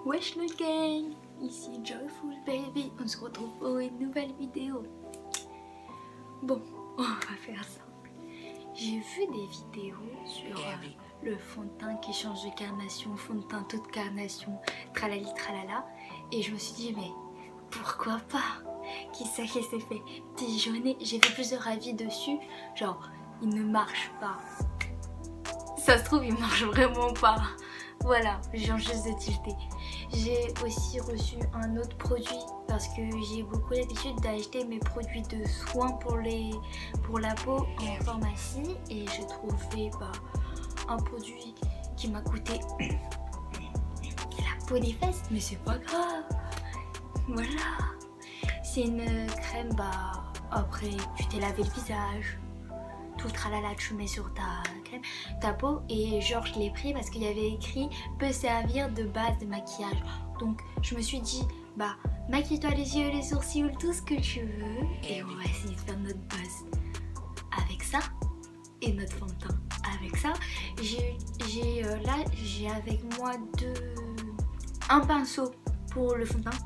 Wesh le gang, ici Joyful Baby, on se retrouve pour une nouvelle vidéo. Bon, on va faire simple. J'ai vu des vidéos sur le fond de teint qui change de carnation, fond de teint toute carnation, tralali tralala. Et je me suis dit mais pourquoi pas? Qui sait qui s'est fait pigeonner? J'ai fait plusieurs avis dessus, genre il ne marche pas. Ça se trouve il marche vraiment pas. Voilà, je viens juste de tilter. J'ai aussi reçu un autre produit parce que j'ai beaucoup l'habitude d'acheter mes produits de soins pour la peau en pharmacie et j'ai trouvé un produit qui m'a coûté la peau des fesses, mais c'est pas grave. Voilà, c'est une crème, après tu t'es lavé le visage, tout tralala, tu mets sur ta peau et genre je l'ai pris parce qu'il y avait écrit peut servir de base de maquillage. Donc je me suis dit maquille-toi les yeux, les sourcils, tout ce que tu veux et on va essayer de faire notre base avec ça et notre fond de teint avec ça. J'ai avec moi un pinceau pour le fond de teint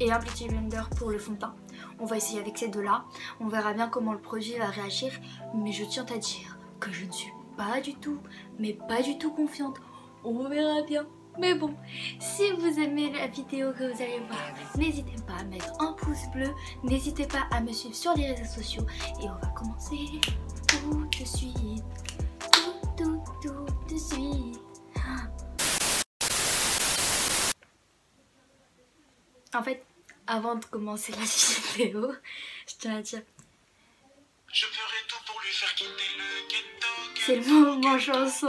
et un petit blender pour le fond de teint. On va essayer avec ces deux là, on verra bien comment le produit va réagir, mais je tiens à dire que je ne suis pas du tout, mais pas du tout confiante. On verra bien. Mais bon, si vous aimez la vidéo que vous allez voir, n'hésitez pas à mettre un pouce bleu, n'hésitez pas à me suivre sur les réseaux sociaux et on va commencer tout de suite. Tout de suite. En fait, avant de commencer la vidéo, je tiens à dire je ferai tout pour lui faire quitter le ghetto. C'est le moment chanson.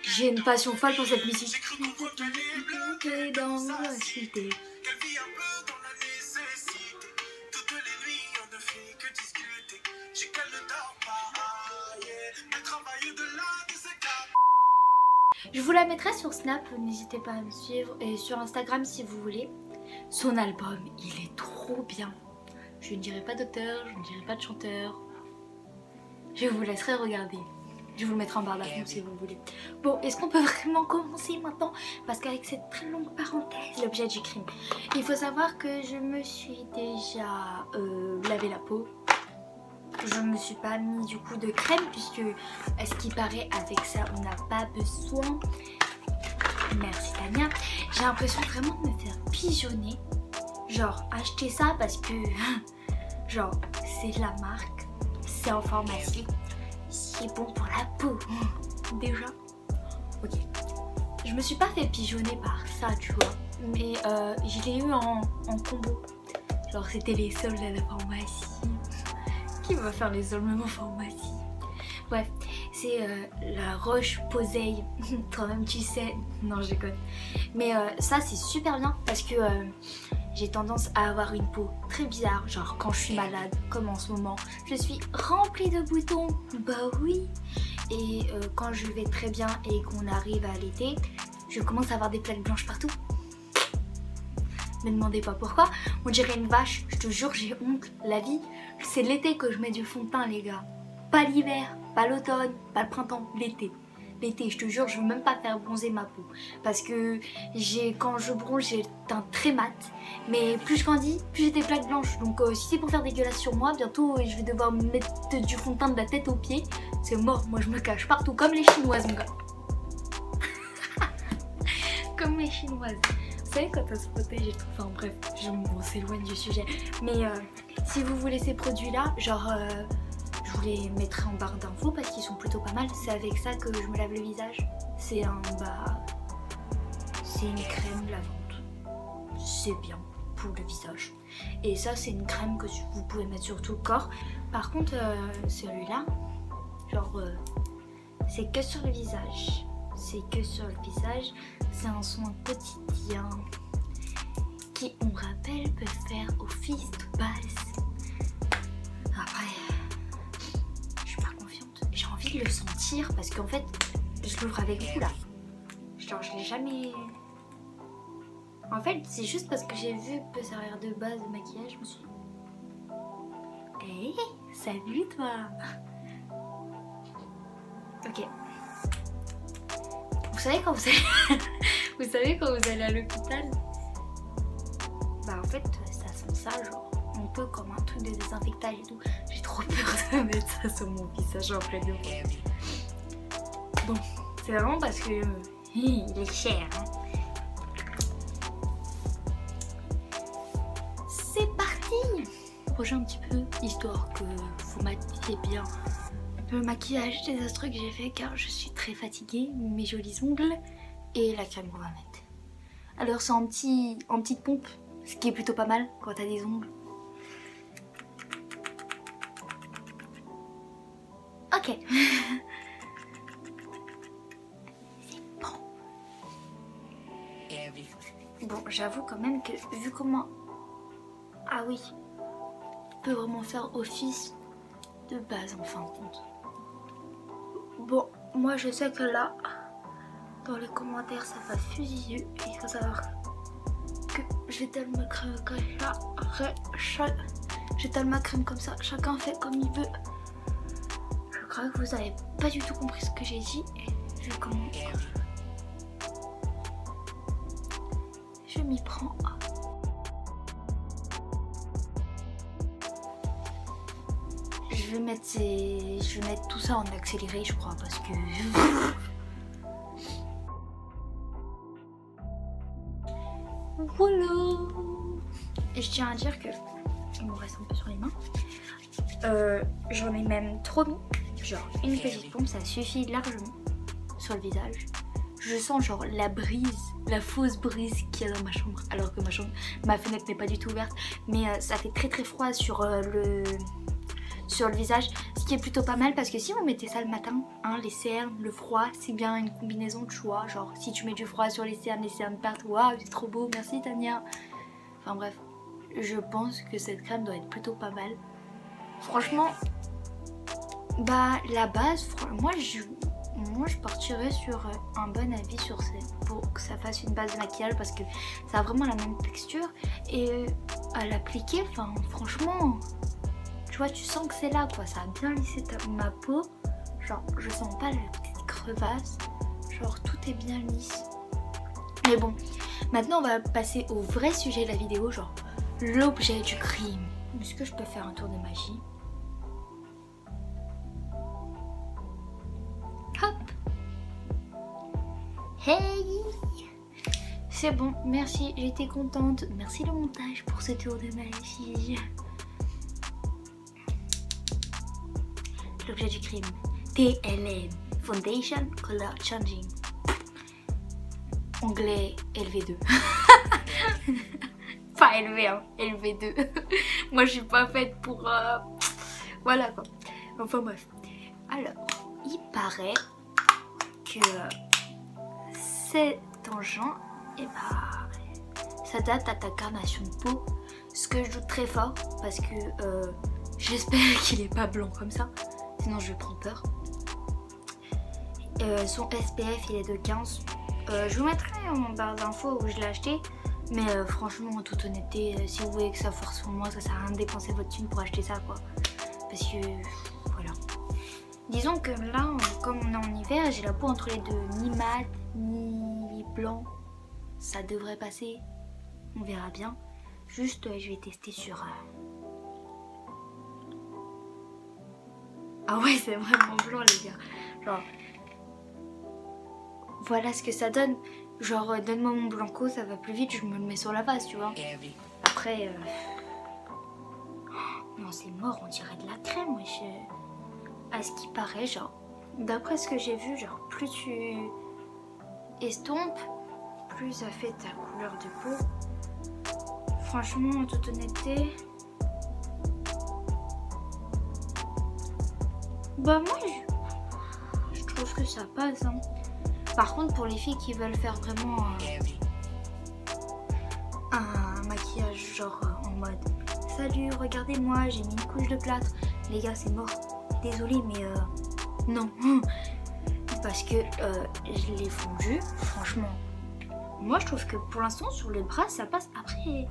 J'ai une passion folle pour cette musique. Dans la cité. Je vous la mettrai sur Snap, n'hésitez pas à me suivre, et sur Instagram si vous voulez. Son album, il est trop bien. Je ne dirai pas d'auteur, je ne dirai pas de chanteur. Je vous laisserai regarder. Je vous le mettrai en barre d'infos si vous voulez. Bon, est-ce qu'on peut vraiment commencer maintenant? Parce qu'avec cette très longue parenthèse, l'objet du crime. Il faut savoir que je me suis déjà lavé la peau. Je ne me suis pas mis du coup de crème puisque à ce qui paraît avec ça on n'a pas besoin. Merci Tania. J'ai l'impression vraiment de me faire pigeonner. Genre acheter ça parce que genre c'est de la marque, c'est en pharmacie, c'est bon pour la peau. Déjà. Ok. Je me suis pas fait pigeonner par ça tu vois. Mais je l'ai eu en combo. Genre c'était les soldes à la pharmacie. Qui va faire les soldes même en pharmacie? Bref, c'est la Roche-Posay. Toi-même tu sais. Non, je déconne. Mais ça c'est super bien parce que j'ai tendance à avoir une peau très bizarre. Genre quand je suis malade, comme en ce moment, je suis remplie de boutons. Bah oui. Et quand je vais très bien et qu'on arrive à l'été, je commence à avoir des plaques blanches partout. Me demandez pas pourquoi, on dirait une vache, je te jure j'ai honte. La vie, c'est l'été que je mets du fond de teint les gars. Pas l'hiver, pas l'automne, pas le printemps, l'été. L'été, je te jure, je veux même pas faire bronzer ma peau. Parce que quand je bronze, j'ai le teint très mat. Mais plus je grandis, plus j'ai des plaques blanches. Donc si c'est pour faire dégueulasse sur moi, bientôt je vais devoir me mettre du fond de teint de la tête aux pieds. C'est mort, moi je me cache partout, comme les chinoises mon gars. Comme les chinoises. Vous savez quand on se protège et tout, enfin bref, on s'éloigne du sujet. Mais si vous voulez ces produits là, genre je vous les mettrai en barre d'infos parce qu'ils sont plutôt pas mal. C'est avec ça que je me lave le visage. C'est c'est une crème lavante. C'est bien pour le visage. Et ça c'est une crème que vous pouvez mettre sur tout le corps. Par contre celui-là, genre c'est que sur le visage. C'est que sur le visage, c'est un soin quotidien qui, on rappelle, peut faire office de base. Après, je suis pas confiante. J'ai envie de le sentir parce qu'en fait, je l'ouvre avec vous là. Genre, je l'ai jamais... En fait, c'est juste parce que j'ai vu peut servir de base de maquillage, je me suis dit... Hey, salut toi! Ok. Vous savez quand vous allez... vous savez quand vous allez à l'hôpital, bah en fait ça sent ça genre un peu comme un truc de désinfectage et tout. J'ai trop peur de mettre ça sur mon visage en plein de Bon, c'est vraiment parce que il est cher. Hein. C'est parti. Prochain un petit peu, histoire que vous maquillez bien le maquillage désastreux que j'ai fait car je suis très fatiguée, mes jolis ongles et la crème qu'on va mettre. Alors c'est en petite pompe, ce qui est plutôt pas mal quand t'as des ongles. Ok. C'est bon. Bon, j'avoue quand même que vu comment... Ah oui, on peut vraiment faire office de base en fin de compte. Bon, moi je sais que là, dans les commentaires ça va fusiller. Il faut savoir que je vais tellement crème comme ça. Je tellement ma crème comme ça, chacun fait comme il veut. Je crois que vous avez pas du tout compris ce que j'ai dit. Vu comment je m'y prends. Je vais mettre tout ça en accéléré je crois parce que... Voilà. Et je tiens à dire que il me reste un peu sur les mains. J'en ai même trop mis. Genre une petite pompe ça suffit largement sur le visage. Je sens genre la brise, la fausse brise qu'il y a dans ma chambre. Alors que ma fenêtre n'est pas du tout ouverte. Mais ça fait très très froid sur le visage, ce qui est plutôt pas mal parce que si vous mettez ça le matin, hein, les cernes, le froid, c'est bien une combinaison de choix. Genre si tu mets du froid sur les cernes partent, waouh c'est trop beau, merci Tania. Enfin bref, je pense que cette crème doit être plutôt pas mal. Franchement, bah la base, moi je partirais sur un bon avis sur pour que ça fasse une base de maquillage parce que ça a vraiment la même texture et à l'appliquer, enfin franchement... Tu vois, tu sens que c'est là quoi, ça a bien lissé ma peau. Genre, je sens pas la petite crevasse. Genre, tout est bien lisse. Mais bon, maintenant on va passer au vrai sujet de la vidéo, genre l'objet du crime. Est-ce que je peux faire un tour de magie? Hop. Hey! C'est bon, merci, j'étais contente. Merci le montage pour ce tour de magie. L'objet du crime, TLM, Foundation Color Changing. Onglet LV2. Pas LV, hein, LV2. Moi je suis pas faite pour... Voilà quoi. Enfin bref. Alors, il paraît que cet engin, et bah, ça date à ta carnation de peau. Ce que je doute très fort parce que j'espère qu'il est pas blanc comme ça. Sinon je prends peur. Son SPF il est de 15. Je vous mettrai en barre d'infos où je l'ai acheté. Mais franchement en toute honnêteté, si vous voulez que ça force sur moi, ça sert à rien de dépenser votre thune pour acheter ça quoi. Parce que voilà. Disons que là, comme on est en hiver, j'ai la peau entre les deux. Ni mat, ni blanc. Ça devrait passer. On verra bien. Juste je vais tester sur... Ah ouais, c'est vraiment blanc les gars. Genre, voilà ce que ça donne. Genre, donne-moi mon blanco, ça va plus vite, je me le mets sur la face, tu vois. Après, non, c'est mort, on dirait de la crème. À ce qui paraît, genre, d'après ce que j'ai vu, genre, plus tu estompes, plus ça fait ta couleur de peau. Franchement, en toute honnêteté... Bah moi je trouve que ça passe hein. Par contre pour les filles qui veulent faire vraiment un maquillage genre en mode salut regardez-moi j'ai mis une couche de plâtre, les gars c'est mort, désolée mais non. Parce que je l'ai fondu, franchement moi je trouve que pour l'instant sur le bras ça passe. Après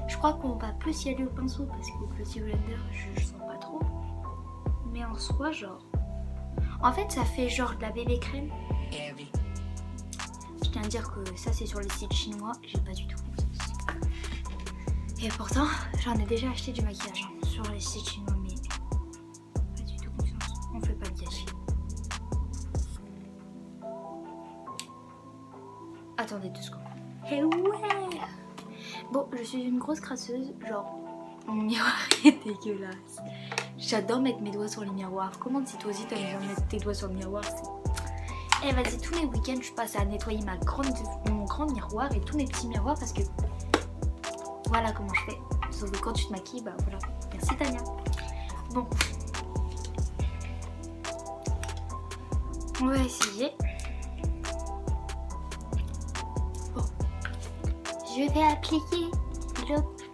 je crois qu'on va plus y aller au pinceau parce que le petit blender je sens pas trop. Mais en soi genre... En fait ça fait genre de la bébé crème. Je tiens à dire que ça c'est sur les sites chinois, j'ai pas du tout confiance. Et pourtant j'en ai déjà acheté du maquillage hein, sur les sites chinois, mais pas du tout confiance, on fait pas de gâchis. Attendez 2 secondes. Et ouais. Bon, je suis une grosse crasseuse, genre mon miroir est dégueulasse. J'adore mettre mes doigts sur les miroirs. Comment si toi aussi t'as besoin de mettre tes doigts sur le miroir? Eh vas-y, tous les week-ends je passe à nettoyer mon grand miroir et tous mes petits miroirs parce que voilà comment je fais. Sauf que quand tu te maquilles, bah voilà. Merci Tania. Bon. On va essayer. Bon. Je vais appliquer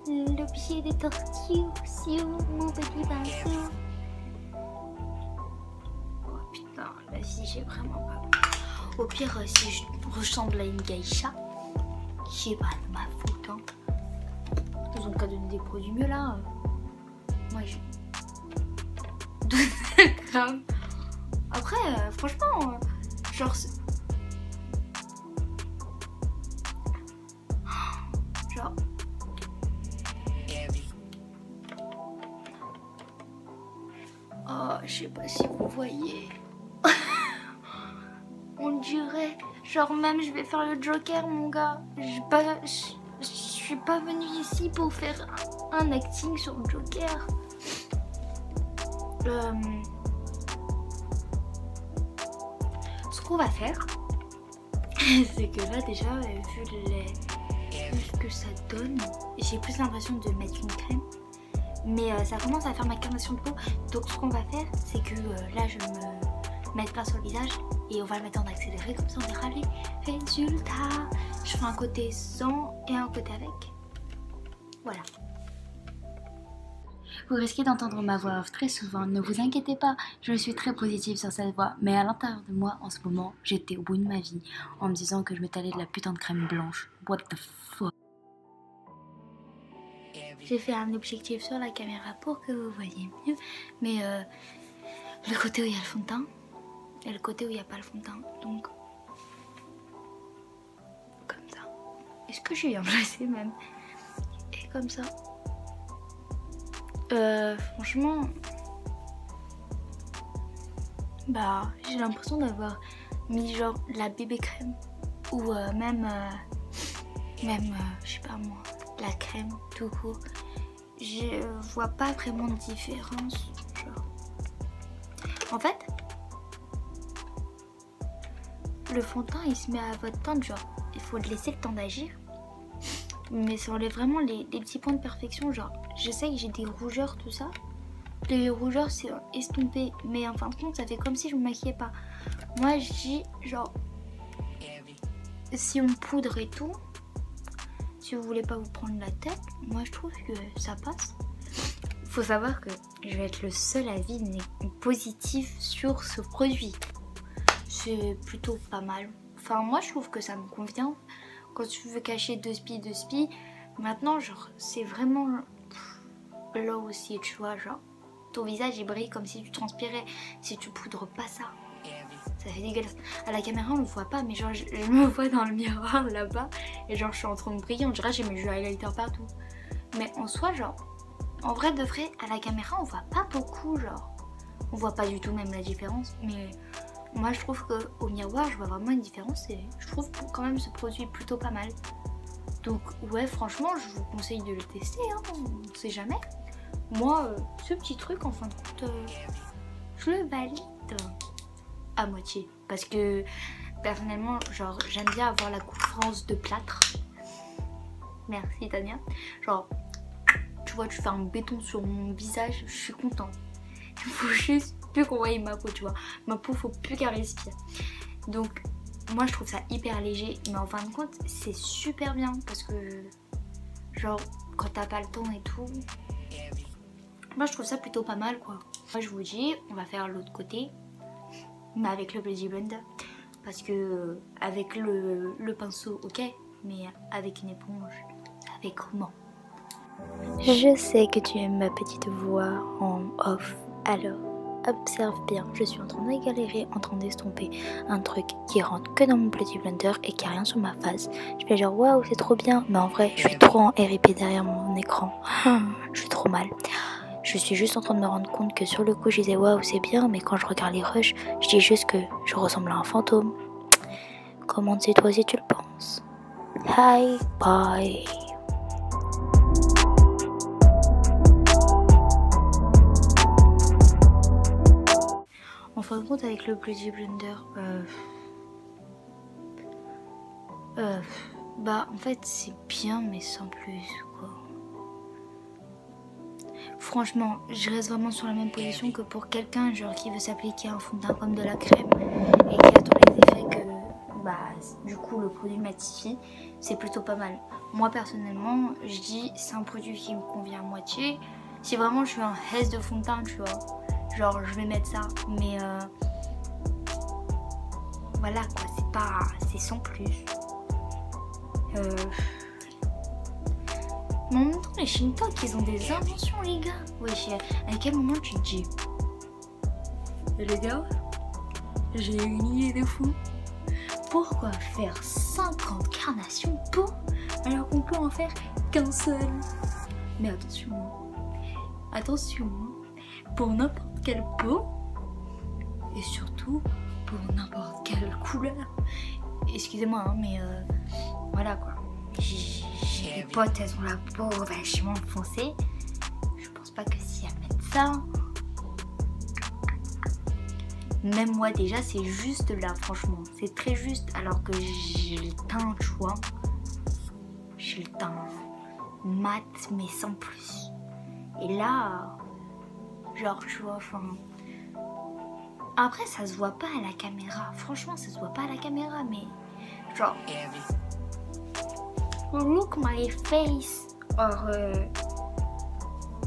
l'objet des tortues sur mon petit pinceau. Oh putain, là si j'ai vraiment pas. Au pire, si je ressemble à une geisha, c'est pas de ma faute. Hein. Ils ont qu'à donner des produits mieux là. Moi j'ai 12 grammes. Après, franchement, genre. Genre. Oh, je sais pas si vous voyez. On dirait. Genre, même je vais faire le Joker, mon gars. Je suis pas venue ici pour faire un acting sur le Joker. Ce qu'on va faire, c'est que là, déjà, vu ce que ça donne, j'ai plus l'impression de mettre une crème. Mais ça commence à faire ma carnation de peau. Donc ce qu'on va faire, c'est que là je vais me mettre plein sur le visage et on va le mettre en accéléré, comme ça on verra les résultats. Je ferai un côté sans et un côté avec. Voilà. Vous risquez d'entendre ma voix off très souvent, ne vous inquiétez pas, je suis très positive sur cette voix. Mais à l'intérieur de moi, en ce moment, j'étais au bout de ma vie en me disant que je m'étalais de la putain de crème blanche. What the fuck. J'ai fait un objectif sur la caméra pour que vous voyez mieux. Mais le côté où il y a le fond de teint et le côté où il n'y a pas le fond de teint. Donc, comme ça. Est-ce que je suis bien placée même? Et comme ça. Franchement, bah, j'ai l'impression d'avoir mis genre la bébé crème. Ou même, je sais pas moi, la crème tout court. Je vois pas vraiment de différence. Genre. En fait, le fond de teint il se met à votre teinte, genre il faut le laisser le temps d'agir. Mais ça enlève vraiment les petits points de perfection. Genre, je sais que j'ai des rougeurs, tout ça. Les rougeurs c'est estompé, mais en fin de compte ça fait comme si je me maquillais pas. Moi je dis genre, si on poudre et tout, si vous voulez pas vous prendre la tête, moi je trouve que ça passe. Faut savoir que je vais être le seul avis positif sur ce produit. C'est plutôt pas mal. Enfin moi je trouve que ça me convient. Quand tu veux cacher deux spies, maintenant genre c'est vraiment là aussi, tu vois, genre ton visage il brille comme si tu transpirais. Si tu poudres pas ça, ça fait dégueulasse. À la caméra on le voit pas, mais genre je me vois dans le miroir là-bas et genre je suis en train de briller, on dirait que j'ai mes jeux highlighter partout. Mais en soi genre, en vrai de vrai, à la caméra on voit pas beaucoup, genre on voit pas du tout même la différence. Mais moi je trouve qu'au miroir je vois vraiment une différence et je trouve quand même ce produit plutôt pas mal. Donc ouais, franchement je vous conseille de le tester, hein, on sait jamais. Moi ce petit truc en fin de compte je le valide à moitié. Parce que personnellement genre j'aime bien avoir la couvrance de plâtre. Merci Tania. Genre tu vois, tu fais un béton sur mon visage, je suis contente. Il faut juste plus qu'on voie ma peau, tu vois. Ma peau, faut plus qu'elle respire. Donc, moi, je trouve ça hyper léger. Mais en fin de compte, c'est super bien. Parce que, genre, quand t'as pas le temps et tout, moi, je trouve ça plutôt pas mal, quoi. Moi, je vous dis, on va faire l'autre côté. Mais avec le Beauty Blender. Parce que, avec le pinceau, ok. Mais avec une éponge, ça fait comment? Je sais que tu aimes ma petite voix en off. Alors, observe bien, je suis en train de galérer, en train d'estomper un truc qui rentre que dans mon Beauty Blender et qui a rien sur ma face. Je fais genre waouh, c'est trop bien, mais en vrai, je suis trop en RIP derrière mon écran. Je suis trop mal. Je suis juste en train de me rendre compte que sur le coup, je disais waouh, c'est bien, mais quand je regarde les rushs, je dis juste que je ressemble à un fantôme. Comment c'est toi si tu le penses? Hi, bye. En fin de compte, avec le Beauty Blender, bah en fait c'est bien mais sans plus quoi. Franchement, je reste vraiment sur la même position que pour quelqu'un genre qui veut s'appliquer un fond de teint comme de la crème et qui attend les effets que bah du coup le produit matifie, c'est plutôt pas mal. Moi personnellement, je dis c'est un produit qui me convient à moitié. Si vraiment je suis un hesse de fond de teint, tu vois, genre je vais mettre ça, mais voilà quoi, c'est sans plus. Mais en même temps, les Shintok, ils ont des inventions, les gars. Wesh, à quel moment tu te dis les gars, j'ai une idée de fou. Pourquoi faire 50 carnations peau alors qu'on peut en faire qu'un seul? Mais attention, pour n'importe quelle peau et surtout pour n'importe quelle couleur. Excusez-moi, hein, mais voilà quoi. J'ai des potes, elles ont la peau vachement foncée. Je pense pas que si elles mettent ça. Même moi déjà c'est juste là, franchement. C'est très juste alors que j'ai le teint, tu vois. J'ai le teint mat mais sans plus. Et là, genre tu vois, enfin... Après ça se voit pas à la caméra. Franchement ça se voit pas à la caméra mais... Genre... Look my face. Or,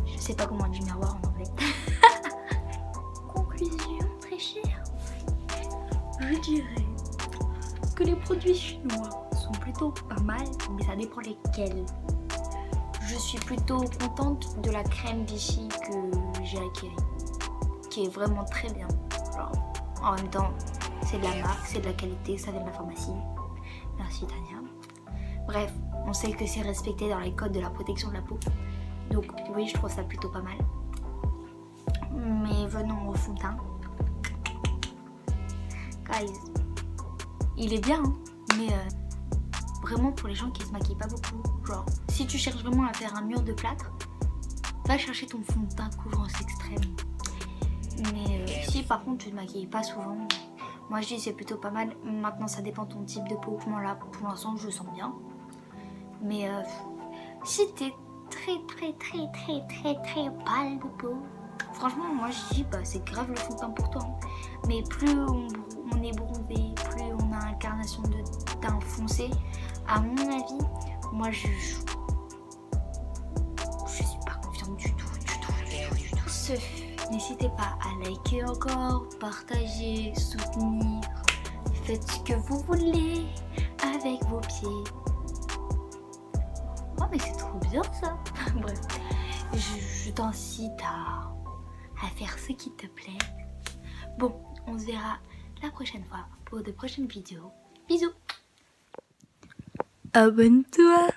je sais pas comment on dit miroir en anglais. Conclusion très chère. Je dirais que les produits chinois sont plutôt pas mal, mais ça dépend lesquels. Je suis plutôt contente de la crème Vichy que j'ai acquérie, qui est vraiment très bien. Genre, en même temps, c'est de la marque, c'est de la qualité, ça vient de la pharmacie. Merci Tania. Bref, on sait que c'est respecté dans les codes de la protection de la peau. Donc oui, je trouve ça plutôt pas mal. Mais venons au fond de teint. Guys, il est bien, hein, mais vraiment pour les gens qui se maquillent pas beaucoup. Genre, si tu cherches vraiment à faire un mur de plâtre, va chercher ton fond de teint couvrance extrême. Mais si par contre tu te maquilles pas souvent, moi je dis c'est plutôt pas mal. Maintenant ça dépend de ton type de peau. Moi là pour l'instant je le sens bien. Mais si t'es très pâle de peau, franchement moi je dis bah c'est grave le fond de teint pour toi. Hein. Mais plus on est bronzé, plus on a une carnation de teint foncé, à mon avis, moi je suis pas confiante du tout. N'hésitez pas à liker encore, partager, soutenir, faites ce que vous voulez avec vos pieds. Oh mais c'est trop bien ça. Bref, je t'incite à faire ce qui te plaît. Bon, on se verra la prochaine fois pour de prochaines vidéos. Bisous. Abonne-toi.